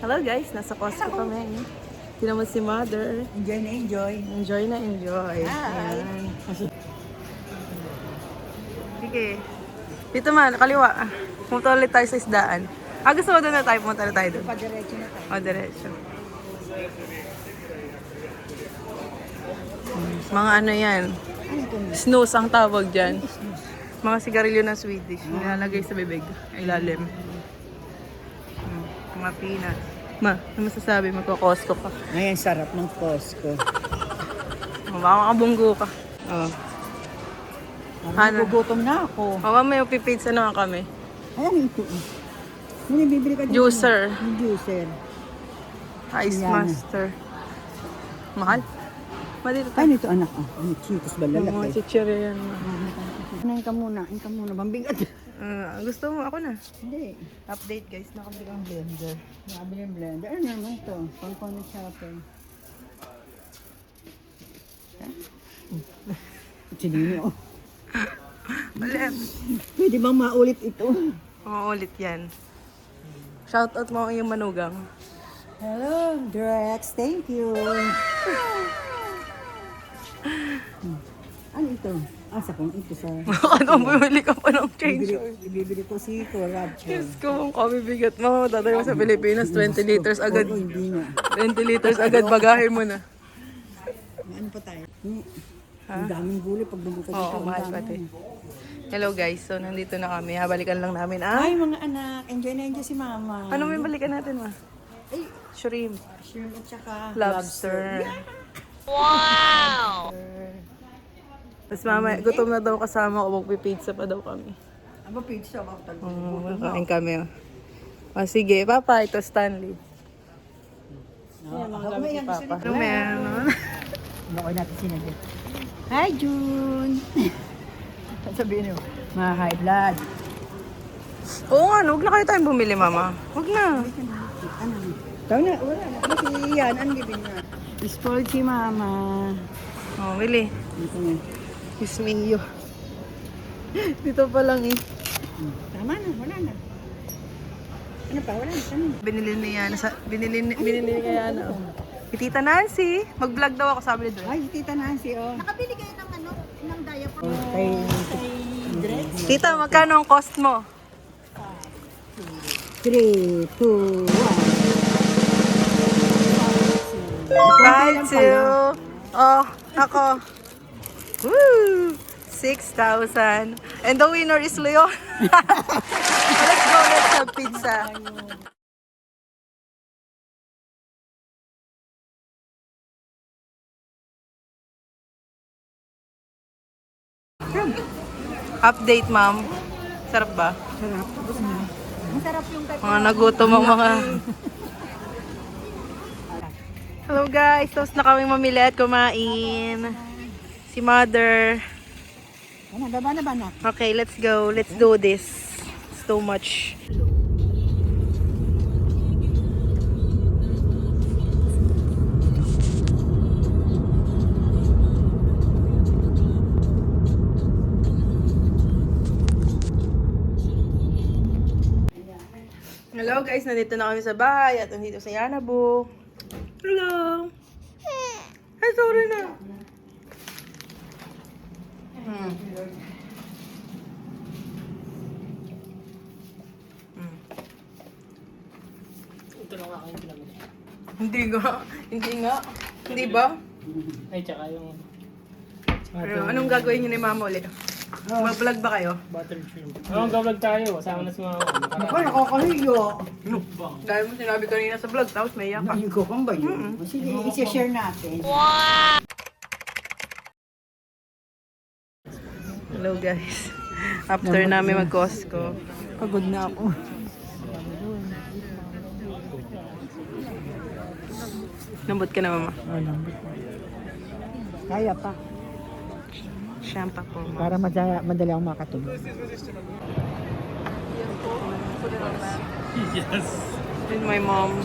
Hello guys, nasa Costco kami. Tinan mo si Mother. Enjoy na enjoy. Enjoy na enjoy. Hi. Ayan. Sige. Dito man, kaliwa. Pumunta ulit tayo sa isdaan. Gusto mo doon na tayo? Pumunta na tayo doon. Padiretso na tayo. Diretso. Mga ano yan? Ano ito? Snooze ang tawag dyan. Mga sigarilyo ng Swedish. Nilalagay sa bibig. Ilalim. Mga peanut. Ma, ano masasabi? Magko-Costco ka. Ayan, sarap ng Costco. Baka makabunggo ka. Oo. Ano? Nagugutom na ako. May upipizza na kami. Ayan ito. May bibili ka dito. Juicer. Yung juicer. Ice Ayan. Master. Mahal? Dito tayo. Ano ito anak? Ano, chitos ba Mga lalaki? chichirya yan. Anayin ka muna. Anayin ka muna. Bambigat. Gusto mo? Ako na. Hindi. Update guys, nakabili kang blender. Nakabili yung blender. Ano naman ito? Pang-comment shopping. Sinino. Ulit. Pwede bang maulit ito? Ulit yan. Shoutout mo yung manugang. Hello, Drex. Thank you. Ano ito? Sa kung ito sa... Ano, bumili ka pa ng change. Ibibili ko si Corab. Diyos ko, kung bigat mo, tatay mo sa Pilipinas, 20 liters agad. Oo, hindi nga. 20 liters agad, bagahe mo na. Ano pa tayo? Ang daming gulay pag bumukod dito. Oo, ang mahal dami. pati. Hello guys, so nandito na kami. Balikan lang namin Ay, mga anak. Enjoy na enjoy si mama. Ano may balikan natin, ma? Ay, Shrimp. shrimp at saka Lobster. Wow! Tapos mama, gutom na daw kasama ko, magpipizza pa daw kami. Aba, pizza. Wag talaga. Kain kami. Sige, Papa, ito Stanley. Ako may yan. Gusto Ano meron? Nakoy natin sinabi. Hi, June! Sabihin mo, mga high blood. Oo nga, huwag na kayo tayong bumili, mama. Huwag na. Ano? Tayo na, wala na. Kasi yan, ang gibin na. Spoiled si mama. Bili. Dito na. Miss Mio. Dito pa lang eh. Tama na, wala na. Ano pa, wala na. Ano? Binili niya binili niya yan. Tita Nancy, mag-vlog daw ako, sabi ni Dre. Ay, Tita Nancy, oh. Nakabili kayo ng ano, ng diaper. Kay Tita, magkano ang cost mo? 3, 2, 1. 5, 2. Oh, ako. Woo! 6,000. And the winner is Leon. Let's go, let's have pizza. Update, ma'am. Sarap ba? Sarap. Masarap yung type. Mga nagutom ang mga... Hello guys, tapos na kaming mamili at kumain. Si Mother. Ano, baba na ba na? Okay, let's go. Let's do this. It's too much. Hello guys, nandito na kami sa bahay at nandito sa Yanabu. Hello! Ay, sorry na. Ito lang ako yung pinamili. Hindi nga. Hindi ba? Ay, tsaka yung Pero, anong gagawin niyo ni Mama ulit? Mag-vlog ba kayo? buttered shrimp. Anong gawlag tayo? Kasama na si mama. Ako, nakakahiyo. Dahil mo sinabi kanina sa vlog, tapos may iyak ka. Ayun ko, kung ba yun? Sige, isi-share natin. Hello guys. After namin mag-Costco. Pagod na ako. Lambot ka na, Mama. Kaya pa. Siyampa po, Mama. Para madali ako makatulog. Yes. With my mom.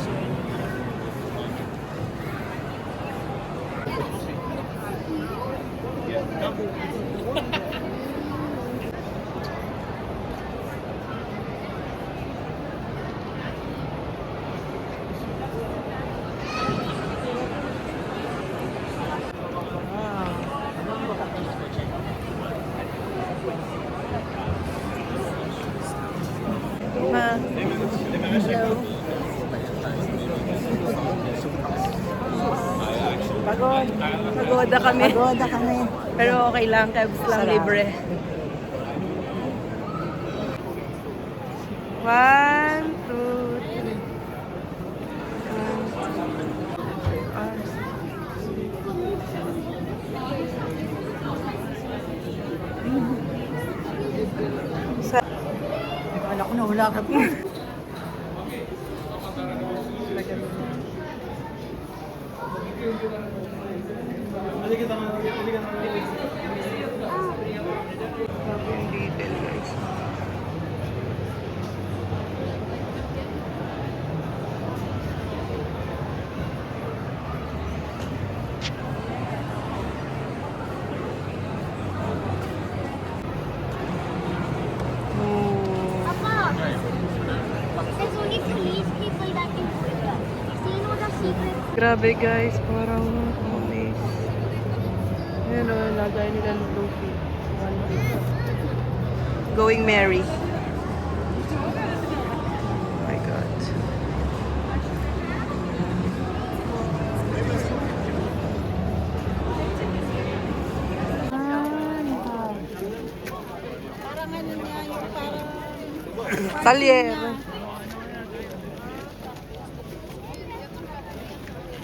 Pagod. Pagoda kami. Pagoda kami. Pero okay lang, cabs lang Sarap. libre. 1, 2, 3. Akala ko na wala ka po. Grabe yung detail, guys. Oh. Papa, there's only police people that can do it. So you know the secret. Grabe guys, parang amaze. Ayan o, lagay nila ng Luffy. Going Merry. Oh my God. Parang ano niya, yung parang... Talyer.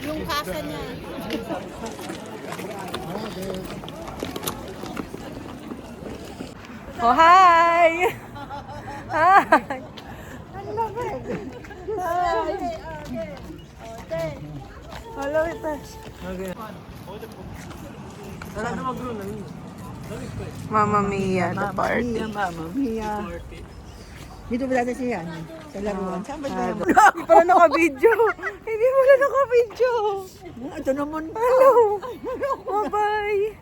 Yung kasa niya. Oh, hi! Hi! Hello, ito. Mamma Mia, the party. Mama Mia. Dito ba dati siya? Sa laruan. Saan ba tayo? Hindi pala naka-video. Hindi pala naka-video. Ito naman pa. Hello. Bye-bye.